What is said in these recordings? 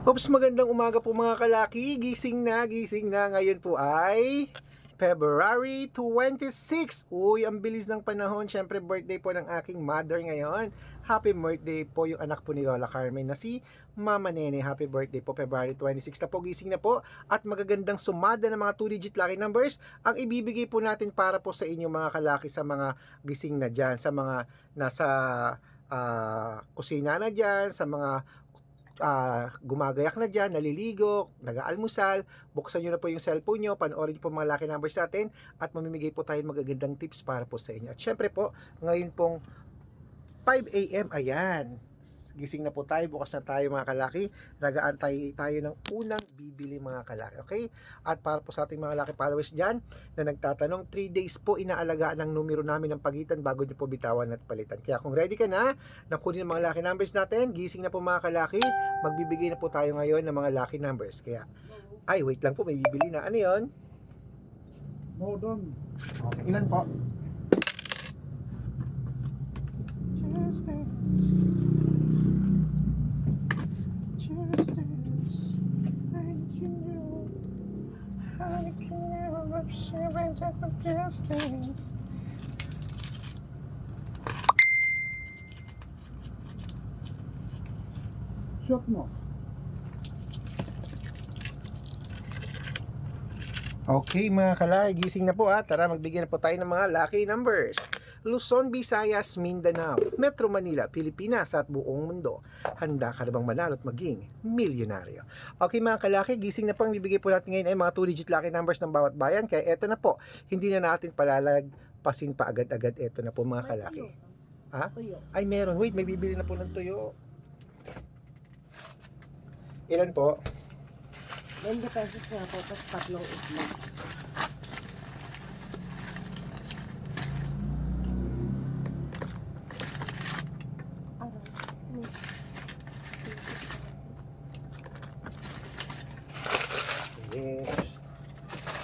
Oops, magandang umaga po mga kalaki. Gising na, gising na. Ngayon po ay February 26. Uy, ang bilis ng panahon. Siyempre, birthday po ng aking mother ngayon. Happy birthday po yung anak po ni Lola Carmen na si Mama Nene. Happy birthday po, February 26 na po. Gising na po. At magagandang sumada ng mga 2-digit lucky numbers ang ibibigay po natin para po sa inyo mga kalaki sa mga gising na dyan. Sa mga nasa kusina na dyan, sa mga gumagayak na dyan, naliligo, nag-aalmusal, buksan nyo na po yung cellphone nyo, panoorin nyo po mga lucky numbers natin at mamimigay po tayo magagandang tips para po sa inyo. At syempre po, ngayon pong 5 a.m. ayan, gising na po tayo, bukas na tayo mga kalaki, nag-aantay tayo ng unang bibili mga kalaki, okay? At para po sa ating mga lucky followers dyan na nagtatanong, 3 days po inaalagaan ang numero namin ng pagitan bago nyo po bitawan at palitan. Kaya kung ready ka na kunin ang mga lucky numbers natin, gising na po mga kalaki, magbibigay na po tayo ngayon ng mga lucky numbers. Kaya, ay wait lang po, may bibili na. Ano yun? Hold on. Okay, ilan po? Shot mo. Okay mga kalaki, gising na po ha. Tara magbigyan na po tayo ng mga lucky numbers. Luzon, Visayas, Mindanao, Metro Manila, Pilipinas at buong mundo. Handa ka na bang manalo at maging milyonaryo? Okay mga kalaki, gising na po. Ang bibigay po natin ngayon ay mga 2-digit lucky numbers ng bawat bayan. Kaya eto na po, hindi na natin palalagpasin pa agad-agad. Eto na po mga kalaki. Ha? Ay meron, wait, may bibili na po ng tuyo. Ilan po? 20 pesos nga po, tapos tatlong itlog. Yes.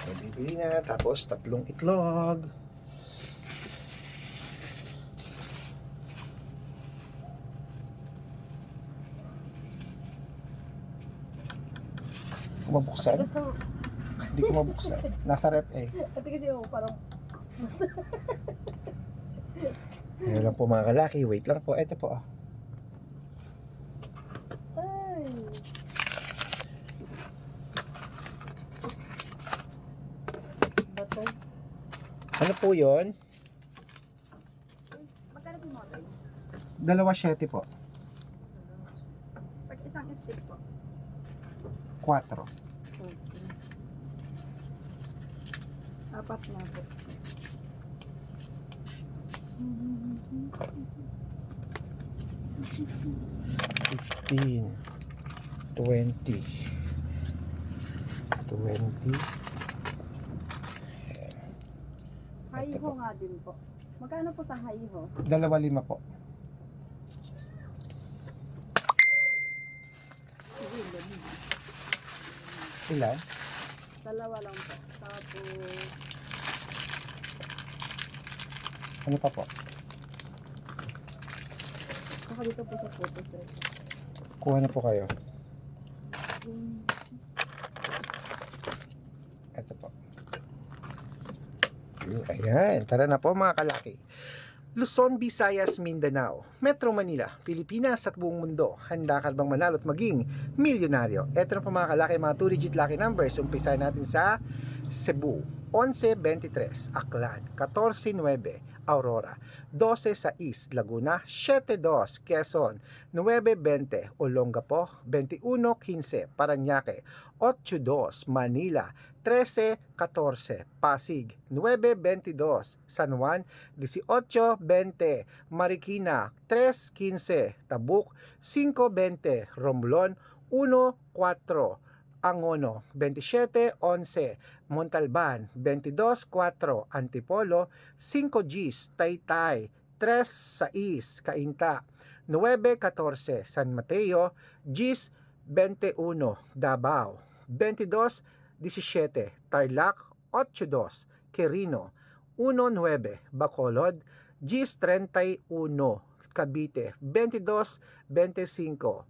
May bibili na, tapos tatlong itlog. Mabuksan? Gusto, Hindi ko mabuksan. Nasa rep eh. pati kasi ako parang, Ngayon lang po mga kalaki. Wait lang po. Ito po. ay, bato. Ano po yun? Magkano po mga guys? 2.7 po. Pag isang stick po. 4. Okay. Apat na po. 15. 20. 20. Haiho nga din po. Magkano po sa haiho? 2.5 po. Sige, ganun. Ilan? Dalawa lang po. Tapos, Ano pa po? saka dito po sa photo set. Kuha na po kayo. Ito po. Ayan. Tara na po mga kalaki. Luzon, Visayas, Mindanao, Metro Manila, Pilipinas at buong mundo. Handa ka bang manalo at maging milyonaryo? Ito na po mga kalaki, mga 2-digit lucky numbers. Umpisahan natin sa Cebu, 11-23, Aklan, 14-9, Aurora, 12-6, Laguna, 7-2, Quezon, 9-20, Olongapo, 21-15, Parañaque, 8-2, Manila, 13-14, Pasig, 9-22, San Juan, 18-20, Marikina, 3-15, Tabuk, 5-20, Romblon, 1-4, Angono, 27-11, Montalban, 22-4, Antipolo, 5 Gs, Taytay, 3-6, Cainta, 9-14, San Mateo, Gs, 21, Davao, 22-17, Tarlac, 8-2, Quirino, 1-9, Bacolod, Gs, 31, Cavite, 22-25,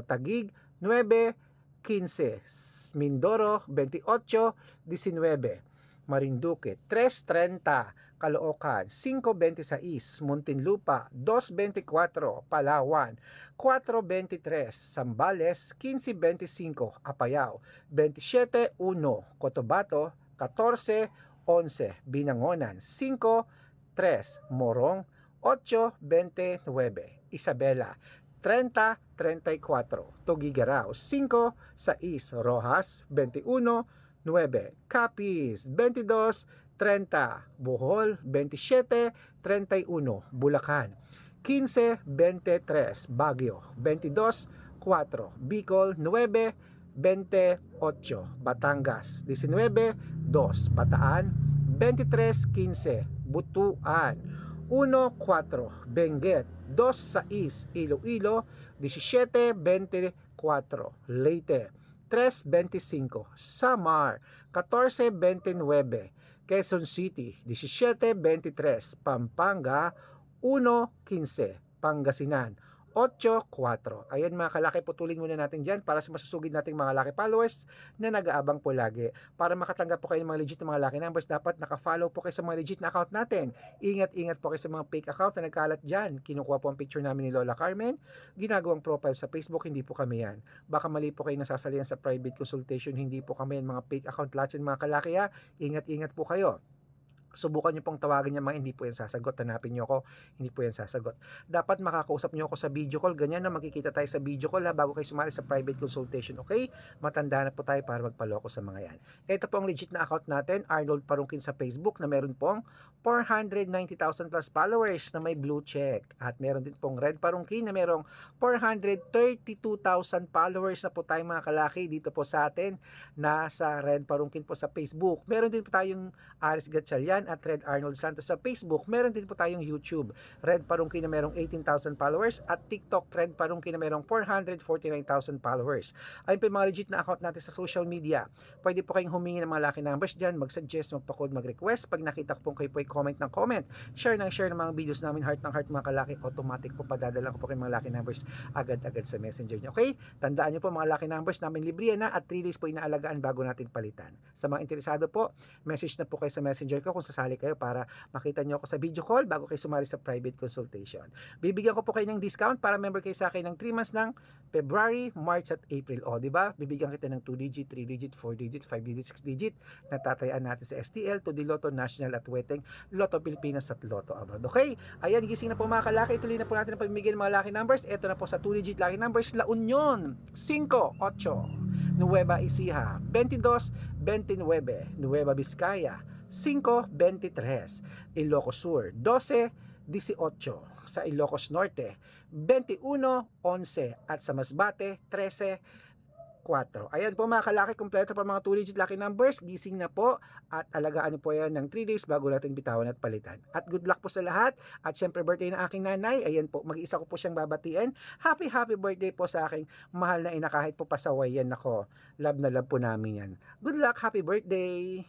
Taguig, 9:15. Mindoro, 28:19. Marinduque, 3:30. Caloocan, 5:26. Muntinlupa, 2:24. Palawan, 4:23. Zambales, 15:25. Apayao, 27:1. Cotabato, 14:11. Binangonan, 5:3. Morong, 8:29. Isabela, 30:34. Tugigaraw, 5:6. Rojas, 21:9. Capiz, 22:30. Bohol, 27:31. Bulacan, 15:23. Baguio, 22:4. Bicol, 9:28. Batangas, 19:2. Bataan, 23:15. Butuan, 1:4. Benguet, 2:6. Iloilo, 17:24. Leyte, 3:25. Samar, 14:29. Quezon City, 17:23. Pampanga, 1:15. Pangasinan, 8:4. Ayan mga kalaki, putulin muna natin dyan para sa masusugid nating mga laki followers na nag-aabang po lagi. Para makatanggap po kayo ng mga legit na mga laki numbers, dapat naka-follow po kayo sa mga legit na account natin. Ingat-ingat po kayo sa mga fake account na nagkalat dyan. Kinukuha po ang picture namin ni Lola Carmen, ginagawang profile sa Facebook, hindi po kami yan. Baka mali po kayo nasasalihan sa private consultation, hindi po kami yan, mga fake account lahat yan mga kalaki ha. Ingat-ingat po kayo. Subukan niyo pong tawagan niya mga hindi po yan sasagot. Hanapin niyo ako, hindi po yan sasagot. Dapat makakausap niyo ako sa video call. Ganyan na magkikita tayo sa video call ha, bago kayo sumali sa private consultation, okay? Matanda na po tayo para magpaloko sa mga yan. Ito po ang legit na account natin, Arnold Parungkin sa Facebook, na meron pong 490,000 plus followers na may blue check. At meron din pong Red Parungkin na merong 432,000 followers na po tayo mga kalaki dito po sa atin na sa Red Parungkin po sa Facebook. Meron din po tayong Aris Gatchalian at Red Arnold Santos sa Facebook. Meron din po tayong YouTube, Red Parungkin na merong 18,000 followers, at TikTok, Red Parungkin na merong 449,000 followers. Ayun po yung mga legit na account natin sa social media. Pwede po kayong humingi ng mga lucky numbers dyan, mag-suggest, magpa-code, mag-request. Pag nakita ko po kayo po comment ng comment, share ng mga videos namin, heart ng heart mga kalaki, automatic po padadala ko po kayo mga lucky numbers agad-agad sa messenger nyo. Okay? Tandaan nyo po mga lucky numbers namin, libre na at 3 days po inaalagaan bago natin palitan. Sa mga interesado po, message na po kayo sa messenger ko kung sasali kayo para makita nyo ako sa video call bago kayo sumali sa private consultation. Bibigyan ko po kayo ng discount para member kayo sa akin ng 3 months ng February, March at April. O, di ba? Bibigyan kita ng 2 digit, 3 digit, 4 digit, 5 digit, 6 digit na tatayaan natin sa STL, to the Lotto, National at Weteng, Lotto Pilipinas at Lotto Abroad. Okay? Ayan, gising na po mga kalaki. Ituloy na po natin ang pamimigay ng mga lucky numbers. Ito na po sa 2 digit lucky numbers. La Union, 5, 8. Nueva Ecija, 22, 29. Nueva Vizcaya, 5:23. Ilocos Sur, 12:18. Sa Ilocos Norte, 21:11. At sa Masbate, 13:4. Ayan po mga kalaki, kompleto pa mga 2-digit lucky numbers. Gising na po at alagaan niyo po yan ng 3 days bago natin bitawan at palitan. At good luck po sa lahat. At syempre birthday ng aking nanay. Ayan po, mag-isa ko po siyang babatiin. Happy birthday po sa aking mahal na ina, kahit po pasaway yan ako. Love na love po namin yan. Good luck, happy birthday!